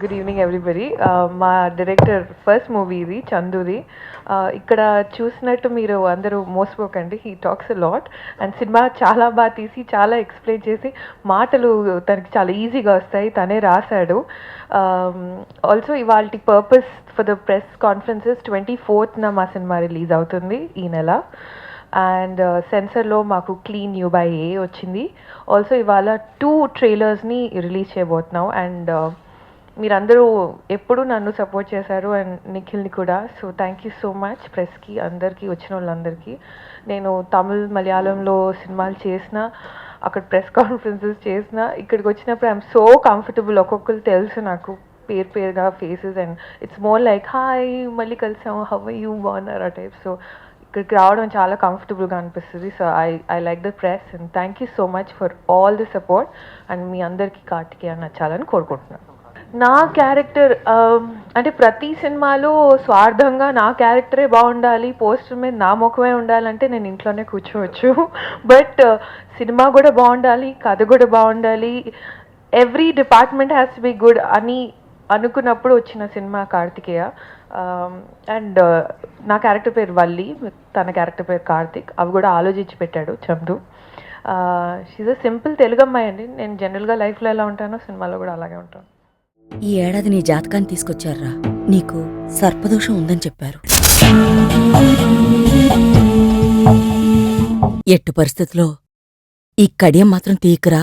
Good evening everybody. మా director first movie ఇది చందుది. ఇక్కడ చూసినట్టు మీరు అందరూ మోసపోకండి. He talks a lot and cinema చాలా బాగా తీసి చాలా ఎక్స్ప్లెయిన్ చేసి మాటలు తనకి చాలా ఈజీగా వస్తాయి. తనే రాశాడు. ఆల్సో ఇవాళ purpose for the press conferences 24th మా సినిమా రిలీజ్ అవుతుంది ఈ నెల. అండ్ సెన్సర్లో మాకు క్లీన్ యూ బై ఏ వచ్చింది. ఆల్సో ఇవాళ 2 ట్రైలర్స్ని రిలీజ్ చేయబోతున్నాం. అండ్ మీరందరూ ఎప్పుడు నన్ను సపోర్ట్ చేశారు అండ్ నిఖిల్ని కూడా. So thank you so much ప్రెస్కి, అందరికీ, వచ్చిన వాళ్ళందరికీ. నేను తమిళ్ మలయాళంలో సినిమాలు చేసిన, అక్కడ ప్రెస్ కాన్ఫరెన్సెస్ చేసిన, ఇక్కడికి వచ్చినప్పుడు ఐఎమ్ సో కంఫర్టబుల్. ఒక్కొక్కరు తెలుసు నాకు పేరుగా faces and it's more like hi మళ్ళీ కలిసాము, హౌ ఆర్ యూ, బాగున్నారా టైప్. సో ఇక్కడికి రావడం చాలా కంఫర్టబుల్గా అనిపిస్తుంది. So I like the press and thank you so much for all the support. And మీ అందరికీ కార్తికేయ నచ్చాలని కోరుకుంటున్నాను. నా క్యారెక్టర్ అంటే ప్రతి సినిమాలో స్వార్థంగా నా క్యారెక్టరే బాగుండాలి, పోస్టర్ మీద నా ముఖమే ఉండాలంటే నేను ఇంట్లోనే కూర్చోవచ్చు. బట్ సినిమా కూడా బాగుండాలి, కథ కూడా బాగుండాలి, every department has to be good అని అనుకున్నప్పుడు వచ్చిన సినిమా కార్తికేయ. అండ్ నా క్యారెక్టర్ పేరు వల్లి, తన క్యారెక్టర్ పేరు కార్తిక్. అవి కూడా ఆలోచించి పెట్టాడు Chandu. She's a simple Telugu అమ్మాయి అండి. నేను జనరల్గా లైఫ్లో ఎలా ఉంటానో సినిమాలో కూడా అలాగే ఉంటాను. ఈ ఏడాది నీ జాతకాన్ని తీసుకొచ్చారా, నీకు సర్పదోషం ఉందని చెప్పారు. ఎట్టు పరిస్థితిలో ఈ కడియం మాత్రం తీయకురా.